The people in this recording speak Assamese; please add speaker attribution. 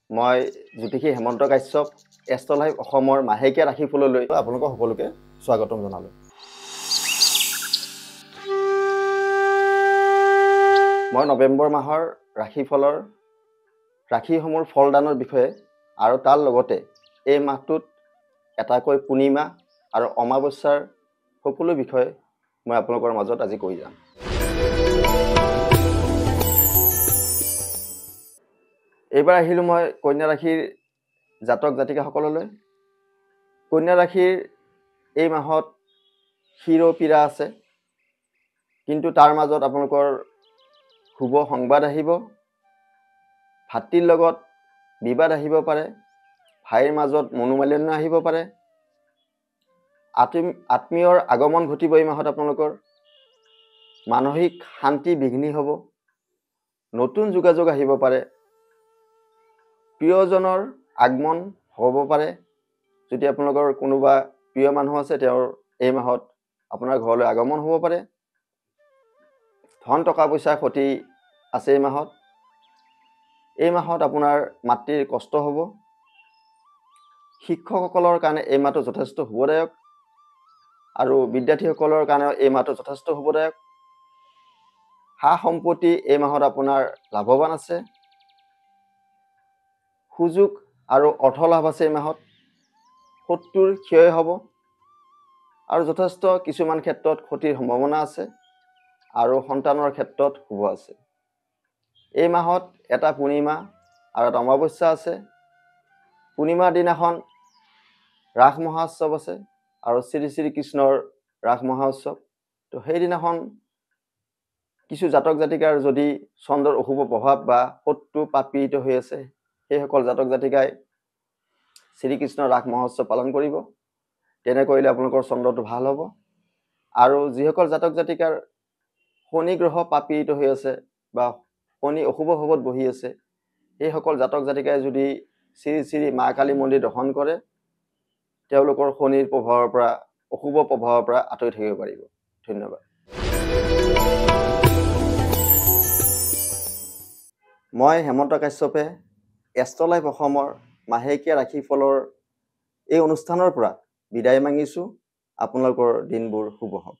Speaker 1: মই জ্যোতিষী হেমন্ত কাশ্যপ এষ্ট্ৰ লাইভ অসমৰ মাহেকীয়া ৰাশিফললৈ আপোনালোকক সকলোকে স্বাগতম জনালোঁ। মই নৱেম্বৰ মাহৰ ৰাশিফলৰ ৰাশিসমূহৰ ফলদানৰ বিষয়ে আৰু তাৰ লগতে এই মাহটোত এটাকৈ পূৰ্ণিমা আৰু অমাৱস্যাৰ সকলো বিষয়ে মই আপোনালোকৰ মাজত আজি কৈ যাম। এইবাৰ আহিলোঁ মই কন্যা ৰাশিৰ জাতক জাতিকাসকললৈ। কন্যা ৰাশিৰ এই মাহত শিৰপীড়া আছে, কিন্তু তাৰ মাজত আপোনালোকৰ শুভ সংবাদ আহিব। ভাতৃৰ লগত বিবাদ আহিব পাৰে, ভাইৰ মাজত মনোমালিন্য আহিব পাৰে, আত্মীয়ৰ আগমন ঘটিব। এই মাহত আপোনালোকৰ মানসিক শান্তি বিঘ্নি হ'ব, নতুন যোগাযোগ আহিব পাৰে, প্ৰিয়জনৰ আগমন হ'ব পাৰে। যদি আপোনালোকৰ কোনোবা প্ৰিয় মানুহ আছে, তেওঁৰ এই মাহত আপোনাৰ ঘৰলৈ আগমন হ'ব পাৰে। ধন টকা পইচা ক্ষতি আছে এই মাহত। এই মাহত আপোনাৰ মাতৃৰ কষ্ট হ'ব। শিক্ষকসকলৰ কাৰণে এই মাহটো যথেষ্ট শুভদায়ক আৰু বিদ্যাৰ্থীসকলৰ কাৰণেও এই মাহটো যথেষ্ট শুভদায়ক। সা সম্পত্তি এই মাহত আপোনাৰ লাভৱান আছে। সুযোগ আৰু অৰ্থ লাভ আছে এই মাহত। শত্ৰুৰ ক্ষয় হ'ব আৰু যথেষ্ট কিছুমান ক্ষেত্ৰত ক্ষতিৰ সম্ভাৱনা আছে আৰু সন্তানৰ ক্ষেত্ৰত শুভ আছে। এই মাহত এটা পূৰ্ণিমা আৰু এটা অমাৱস্যা আছে। পূৰ্ণিমাৰ দিনাখন ৰাস মহোৎসৱ আছে আৰু শ্ৰী শ্ৰীকৃষ্ণৰ ৰাস মহোৎসৱ। তো সেইদিনাখন কিছু জাতক জাতিকাৰ যদি চন্দ্ৰৰ অশুভ প্ৰভাৱ বা শত্ৰু পাপীড়িত হৈ আছে, সেইসকল জাতক জাতিকাই শ্ৰীকৃষ্ণৰ ৰাস মহোৎসৱ পালন কৰিব। তেনে কৰিলে আপোনালোকৰ চন্দ্ৰটো ভাল হ'ব। আৰু যিসকল জাতক জাতিকাৰ শনি গ্ৰহ পাপীড়িত হৈ আছে বা শনি অশুভ ভাৱত বহি আছে, সেইসকল জাতক জাতিকাই যদি শ্ৰী শ্ৰী মা কালী মন্দিৰ দৰ্শন কৰে, তেওঁলোকৰ শনিৰ প্ৰভাৱৰ পৰা, অশুভ প্ৰভাৱৰ পৰা আঁতৰি থাকিব পাৰিব। ধন্যবাদ। মই হেমন্ত কাশ্যপে এষ্ট্ৰ লাইভ অসমৰ মাহেকীয়া ৰাশিফলৰ এই অনুষ্ঠানৰ পৰা বিদায় মাগিছোঁ। আপোনালোকৰ দিনবোৰ শুভ হওক।